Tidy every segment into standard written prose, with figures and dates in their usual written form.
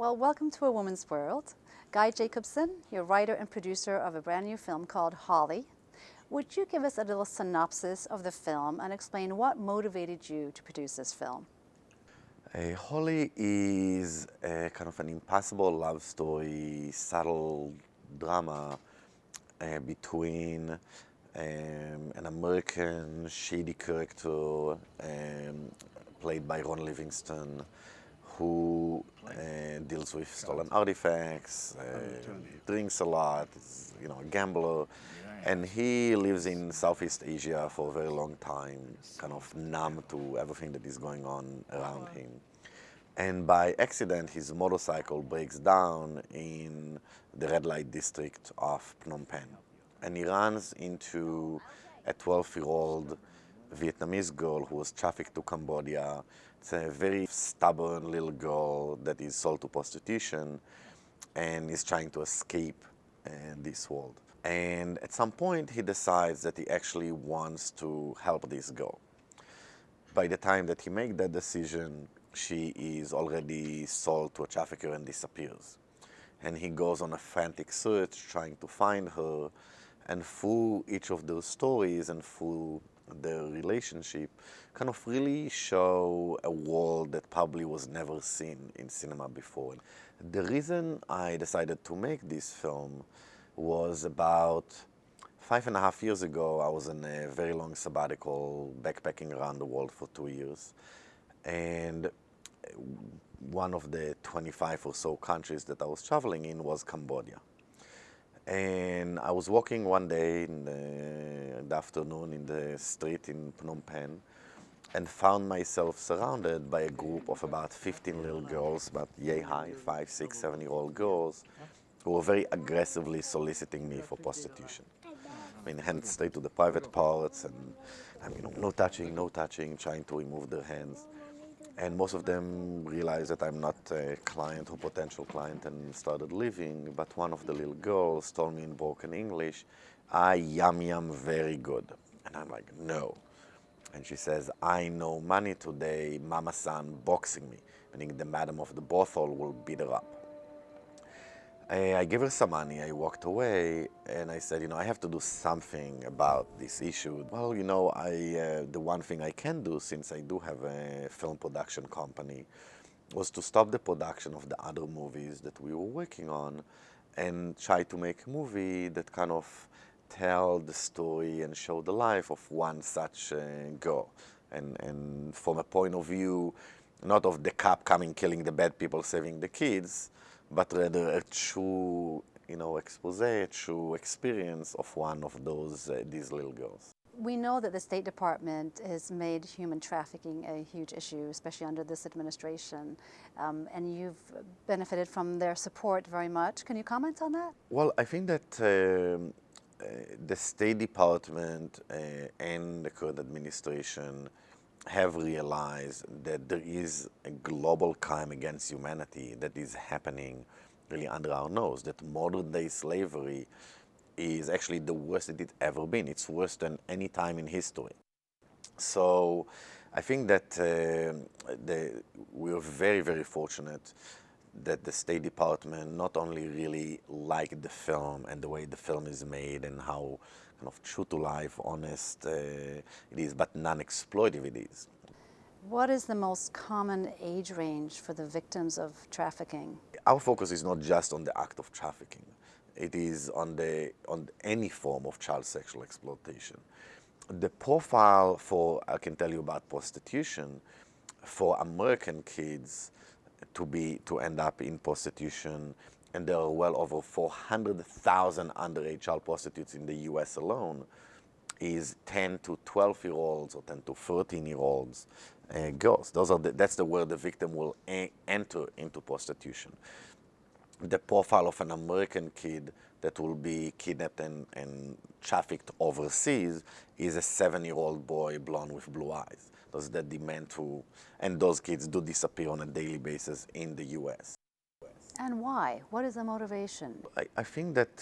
Well, welcome to A Woman's World. Guy Jacobson, you're writer and producer of a brand new film called Holly. Would you give us a little synopsis of the film and explain what motivated you to produce this film? Holly is a kind of an impossible love story, subtle drama between an American shady character played by Ron Livingston, who deals with stolen artifacts, drinks a lot, is, a gambler, and he lives in Southeast Asia for a very long time, kind of numb to everything that is going on around him. And by accident, his motorcycle breaks down in the red light district of Phnom Penh. And he runs into a 12-year-old Vietnamese girl who was trafficked to Cambodia. It's a very stubborn little girl that is sold to prostitution and is trying to escape this world. And at some point, he decides that he actually wants to help this girl. By the time that he makes that decision, she is already sold to a trafficker and disappears. And he goes on a frantic search trying to find her. And through each of those stories and through their relationship, kind of really show a world that probably was never seen in cinema before. The reason I decided to make this film was about 5.5 years ago. I was in a very long sabbatical, backpacking around the world for 2 years. And one of the 25 or so countries that I was traveling in was Cambodia. And I was walking one day in the afternoon in the street in Phnom Penh and found myself surrounded by a group of about 15 little girls, about yay high, 5, 6, 7-year-old girls, who were very aggressively soliciting me for prostitution. I mean, hands straight to the private parts and no touching, no touching, trying to remove their hands. And most of them realized that I'm not a client or potential client and started leaving. But one of the little girls told me in broken English, yum yum very good. And I'm like, no. And she says, I know money today, mama-san boxing me, meaning the madam of the brothel will beat her up. I gave her some money, I walked away, and I said, I have to do something about this issue. Well, the one thing I can do, since I do have a film production company, was to stop the production of the other movies that we were working on and try to make a movie that kind of tell the story and show the life of one such girl. And from a point of view, not of the cop coming, killing the bad people, saving the kids, but rather a true, expose, a true experience of one of these little girls. We know that the State Department has made human trafficking a huge issue, especially under this administration, and you've benefited from their support very much. Can you comment on that? Well, I think that the State Department and the current administration have realized that there is a global crime against humanity that is happening really under our nose, that modern day slavery is actually the worst that it's ever been. It's worse than any time in history. So I think that we're very, very fortunate that the State Department not only really liked the film and the way the film is made and how kind of true to life, honest it is, but non-exploitive it is. What is the most common age range for the victims of trafficking? Our focus is not just on the act of trafficking. It is on any form of child sexual exploitation. The profile I can tell you about prostitution, for American kids to end up in prostitution, and there are well over 400,000 underage child prostitutes in the US alone, is 10 to 12-year-olds or 10 to 13-year-olds girls. That's where the victim will enter into prostitution. The profile of an American kid that will be kidnapped and trafficked overseas is a 7-year-old boy, blonde with blue eyes. Those that demand to, and those kids do disappear on a daily basis in the US. And why? What is the motivation? I think that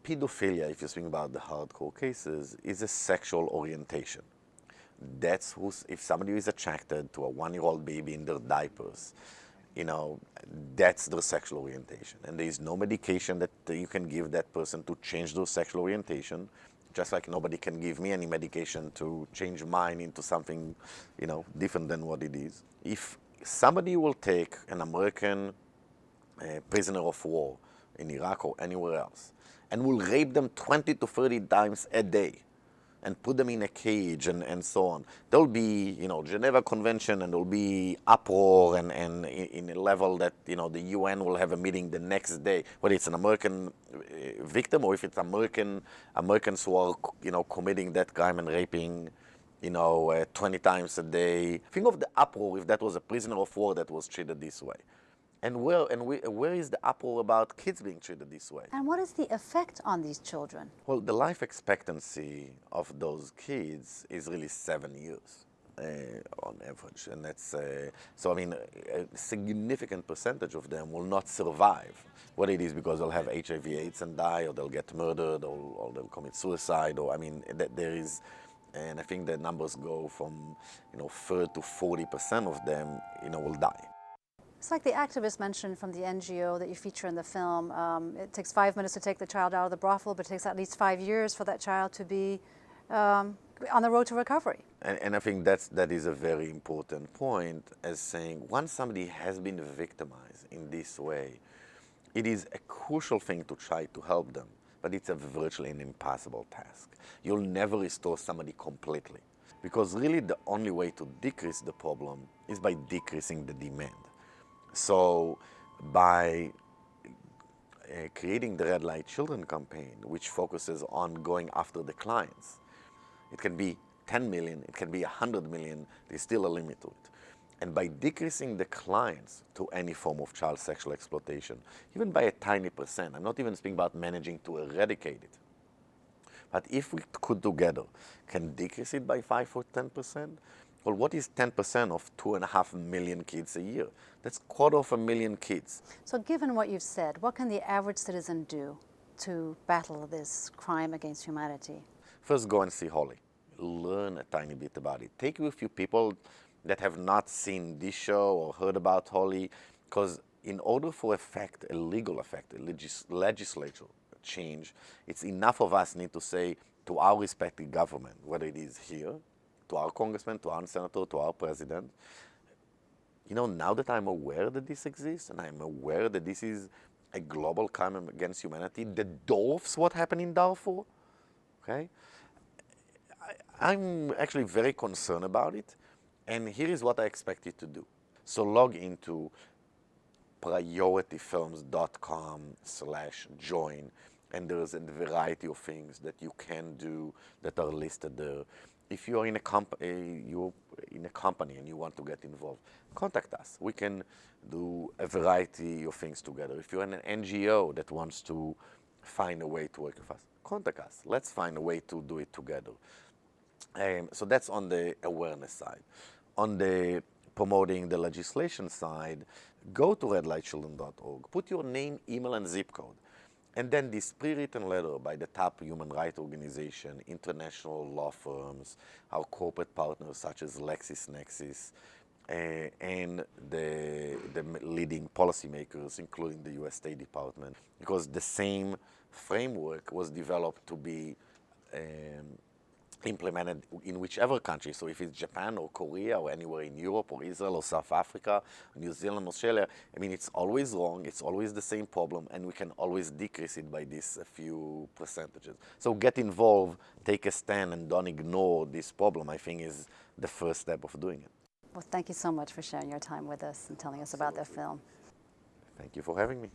pedophilia, if you think about the hardcore cases, is a sexual orientation. That's if somebody is attracted to a 1-year-old baby in their diapers, you know, that's their sexual orientation. And there is no medication that you can give that person to change their sexual orientation, just like nobody can give me any medication to change mine into something, you know, different than what it is. If somebody will take an American prisoner of war in Iraq or anywhere else and will rape them 20 to 30 times a day and put them in a cage and so on, there'll be, you know, Geneva Convention, and there'll be uproar and in a level that, you know, the UN will have a meeting the next day, whether it's an American victim or if it's Americans who are, you know, committing that crime and raping, you know, 20 times a day. Think of the uproar if that was a prisoner of war that was treated this way. And where is the uproar about kids being treated this way? And what is the effect on these children? Well, the life expectancy of those kids is really 7 years on average. And that's, so I mean, a significant percentage of them will not survive. Whether it is because they'll have HIV/AIDS and die, or they'll get murdered, or they'll commit suicide, or I mean, there is, and I think the numbers go from, you know, 30 to 40% of them, you know, will die. It's like the activist mentioned from the NGO that you feature in the film. It takes 5 minutes to take the child out of the brothel, but it takes at least 5 years for that child to be on the road to recovery. And I think that is a very important point, as saying once somebody has been victimized in this way, it is a crucial thing to try to help them, but it's a virtually an impossible task. You'll never restore somebody completely, because really the only way to decrease the problem is by decreasing the demand. So by creating the Red Light Children campaign, which focuses on going after the clients, it can be 10 million, it can be 100 million, there's still a limit to it. And by decreasing the clients to any form of child sexual exploitation, even by a tiny percent, I'm not even speaking about managing to eradicate it, but if we could together can decrease it by 5 or 10%, well, what is 10% of 2.5 million kids a year? That's 250,000 kids. So given what you've said, what can the average citizen do to battle this crime against humanity? First, go and see Holly. Learn a tiny bit about it. Take with you people that have not seen this show or heard about Holly, because in order for a legal effect, a legislature change, it's enough of us need to say to our respective government, whether it is here, to our congressman, to our senator, to our president, you know, now that I'm aware that this exists and I'm aware that this is a global crime against humanity that dwarfs what happened in Darfur, okay, I'm actually very concerned about it, and here is what I expect you to do. So log into priorityfilms.com/join, and there's a variety of things that you can do that are listed there. If you're in a company and you want to get involved, contact us. We can do a variety of things together. If you're in an NGO that wants to find a way to work with us, contact us. Let's find a way to do it together. So that's on the awareness side. On the promoting the legislation side, go to redlightchildren.org, put your name, email, and zip code. And then this pre-written letter by the top human rights organization, international law firms, our corporate partners such as LexisNexis, and the leading policymakers, including the US State Department, because the same framework was developed to be implemented in whichever country. So if it's Japan or Korea or anywhere in Europe or Israel or South Africa, New Zealand, Australia, I mean, it's always wrong, it's always the same problem, and we can always decrease it by this a few percentages. So get involved, take a stand, and don't ignore this problem, I think is the first step of doing it. Well, thank you so much for sharing your time with us and telling us about that film. Thank you for having me.